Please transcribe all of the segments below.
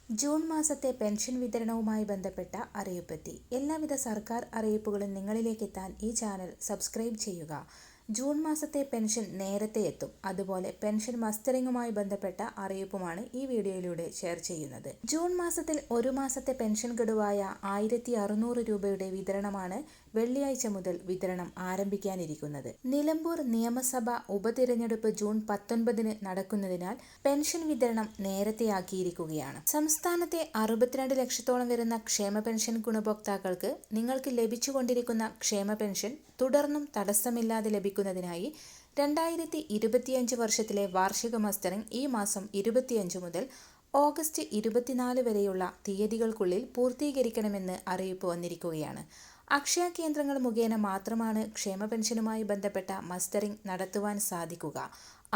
June മാസത്തെ pension വിതരണവുമായി ബന്ധപ്പെട്ട അറിയിപ്പെത്തി. എല്ലാവിധ സർക്കാർ അറിയിപ്പുകളും നിങ്ങളിലേക്കെത്താൻ ഈ ചാനൽ സബ്സ്ക്രൈബ് ചെയ്യുക. ജൂൺ മാസത്തെ പെൻഷൻ നേരത്തെ എത്തും. അതുപോലെ പെൻഷൻ മസ്റ്ററിങ്ങുമായി ബന്ധപ്പെട്ട അറിയിപ്പുമാണ് ഈ വീഡിയോയിലൂടെ ഷെയർ ചെയ്യുന്നത്. ജൂൺ മാസത്തിൽ ഒരു മാസത്തെ പെൻഷൻ ഗഡുവായ 1600 രൂപയുടെ വിതരണമാണ് വെള്ളിയാഴ്ച മുതൽ വിതരണം ആരംഭിക്കാനിരിക്കുന്നത്. നിലമ്പൂർ നിയമസഭ ഉപതിരഞ്ഞെടുപ്പ് ജൂൺ 19 നടക്കുന്നതിനാൽ പെൻഷൻ വിതരണം നേരത്തെയാക്കിയിരിക്കുകയാണ്. സംസ്ഥാനത്തെ 62 ലക്ഷത്തോളം വരുന്ന ക്ഷേമ പെൻഷൻ ഗുണഭോക്താക്കൾക്ക് നിങ്ങൾക്ക് ലഭിച്ചുകൊണ്ടിരിക്കുന്ന ക്ഷേമ പെൻഷൻ തുടർന്നും തടസ്സമില്ലാതെ ലഭിക്കുന്നതിനായി 2025 വർഷത്തിലെ വാർഷിക മസ്റ്ററിംഗ് ഈ മാസം 25 മുതൽ ഓഗസ്റ്റ് 24 വരെയുള്ള തീയതികൾക്കുള്ളിൽ പൂർത്തീകരിക്കണമെന്ന് അറിയിപ്പ് വന്നിരിക്കുകയാണ്. അക്ഷയ കേന്ദ്രങ്ങൾ മുഖേന മാത്രമാണ് ക്ഷേമ പെൻഷനുമായി ബന്ധപ്പെട്ട മസ്റ്ററിംഗ് നടത്തുവാൻ സാധിക്കുക.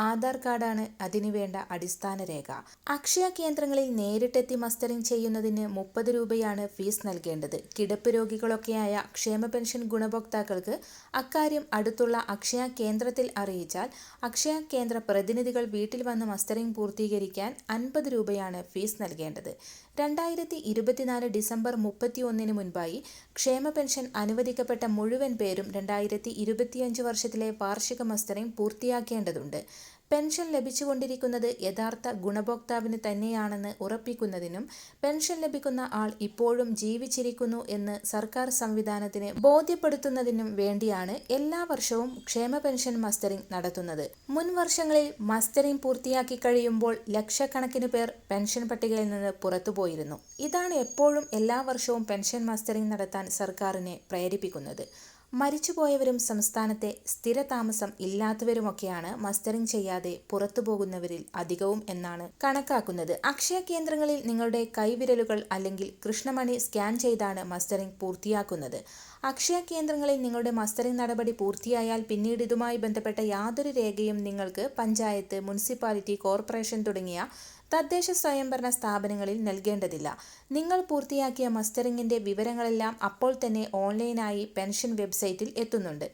ആധാർ കാർഡാണ് അതിനുവേണ്ട അടിസ്ഥാന രേഖ. അക്ഷയ കേന്ദ്രങ്ങളിൽ നേരിട്ടെത്തി മസ്റ്ററിംഗ് ചെയ്യുന്നതിന് 30 രൂപയാണ് ഫീസ് നൽകേണ്ടത്. കിടപ്പ് രോഗികളൊക്കെയായ ക്ഷേമ പെൻഷൻ ഗുണഭോക്താക്കൾക്ക് അക്കാര്യം അടുത്തുള്ള അക്ഷയ കേന്ദ്രത്തിൽ അറിയിച്ചാൽ അക്ഷയ കേന്ദ്ര പ്രതിനിധികൾ വീട്ടിൽ വന്ന് മസ്റ്ററിംഗ് പൂർത്തീകരിക്കാൻ 50 രൂപയാണ് ഫീസ് നൽകേണ്ടത്. 2024 ഡിസംബർ 31 മുൻപായി ക്ഷേമ പെൻഷൻ അനുവദിക്കപ്പെട്ട മുഴുവൻ പേരും 2025 വർഷത്തിലെ വാർഷിക മസ്റ്ററിംഗ് പൂർത്തിയാക്കേണ്ടതുണ്ട്. പെൻഷൻ ലഭിച്ചുകൊണ്ടിരിക്കുന്നത് യഥാർത്ഥ ഗുണഭോക്താവിന് തന്നെയാണെന്ന് ഉറപ്പിക്കുന്നതിനും പെൻഷൻ ലഭിക്കുന്ന ആൾ ഇപ്പോഴും ജീവിച്ചിരിക്കുന്നു എന്ന് സർക്കാർ സംവിധാനത്തിന് ബോധ്യപ്പെടുത്തുന്നതിനും വേണ്ടിയാണ് എല്ലാ വർഷവും ക്ഷേമ പെൻഷൻ മസ്റ്ററിംഗ് നടത്തുന്നത്. മുൻ വർഷങ്ങളിൽ മസ്റ്ററിംഗ് പൂർത്തിയാക്കി കഴിയുമ്പോൾ ലക്ഷക്കണക്കിന് പേർ പെൻഷൻ പട്ടികയിൽ നിന്ന് പുറത്തുപോയിരുന്നു. ഇതാണ് എപ്പോഴും എല്ലാ വർഷവും പെൻഷൻ മസ്റ്ററിംഗ് നടത്താൻ സർക്കാരിനെ പ്രേരിപ്പിക്കുന്നത്. മരിച്ചുപോയവരും സംസ്ഥാനത്തെ സ്ഥിരതാമസം ഇല്ലാത്തവരുമൊക്കെയാണ് മസ്റ്ററിംഗ് ചെയ്യാതെ പുറത്തുപോകുന്നവരിൽ അധികവും എന്നാണ് കണക്കാക്കുന്നത്. അക്ഷയ കേന്ദ്രങ്ങളിൽ നിങ്ങളുടെ കൈവിരലുകൾ അല്ലെങ്കിൽ കൃഷ്ണമണി സ്കാൻ ചെയ്താണ് മസ്റ്ററിംഗ് പൂർത്തിയാക്കുന്നത്. അക്ഷയ കേന്ദ്രങ്ങളിൽ നിങ്ങളുടെ മസ്റ്ററിംഗ് നടപടി പൂർത്തിയായാൽ പിന്നീട് ഇതുമായി ബന്ധപ്പെട്ട യാതൊരു രേഖയും നിങ്ങൾക്ക് പഞ്ചായത്ത്, മുനിസിപ്പാലിറ്റി, കോർപ്പറേഷൻ തുടങ്ങിയ തദ്ദേശ സ്വയംഭരണ സ്ഥാപനങ്ങളിൽ നൽകേണ്ടതില്ല. നിങ്ങൾ പൂർത്തിയാക്കിയ മസ്റ്ററിംഗിന്റെ വിവരങ്ങളെല്ലാം അപ്പോൾ തന്നെ ഓൺലൈനായി പെൻഷൻ വെബ്സൈറ്റിൽ എത്തുന്നുണ്ട്.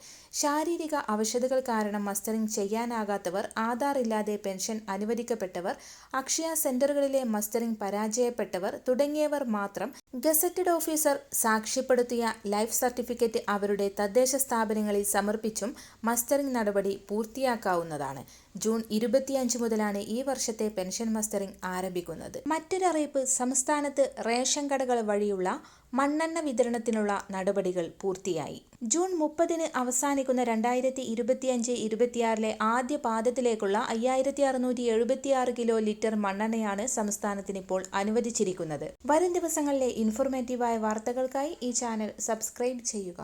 ശാരീരിക അവശതകൾ കാരണം മസ്റ്ററിംഗ് ചെയ്യാനാകാത്തവർ, ആധാർ ഇല്ലാതെ പെൻഷൻ അനുവദിക്കപ്പെട്ടവർ, അക്ഷയ സെന്ററുകളിലെ മസ്റ്ററിംഗ് പരാജയപ്പെട്ടവർ തുടങ്ങിയവർ മാത്രം ഗസറ്റഡ് ഓഫീസർ സാക്ഷ്യപ്പെടുത്തിയ ലൈഫ് സർട്ടിഫിക്കറ്റ് അവരുടെ തദ്ദേശ സ്ഥാപനങ്ങളിൽ സമർപ്പിച്ചും മസ്റ്ററിംഗ് നടപടി പൂർത്തിയാക്കാവുന്നതാണ്. ജൂൺ 25 മുതലാണ് ഈ വർഷത്തെ പെൻഷൻ മസ്റ്ററിംഗ് ആരംഭിക്കുന്നത്. മറ്റൊരറിയിപ്പ്, സംസ്ഥാനത്ത് റേഷൻ കടകൾ വഴിയുള്ള മണ്ണെണ്ണ വിതരണത്തിനുള്ള നടപടികൾ പൂർത്തിയായി. ജൂൺ 30 അവസാനിക്കുന്ന 2025-26 ആദ്യ പാദത്തിലേക്കുള്ള 5676 കിലോ ലിറ്റർ മണ്ണെണ്ണയാണ് സംസ്ഥാനത്തിനിപ്പോൾ അനുവദിച്ചിരിക്കുന്നത്. വരും ദിവസങ്ങളിലെ ഇൻഫോർമേറ്റീവായ വാർത്തകൾക്കായി ഈ ചാനൽ സബ്സ്ക്രൈബ് ചെയ്യുക.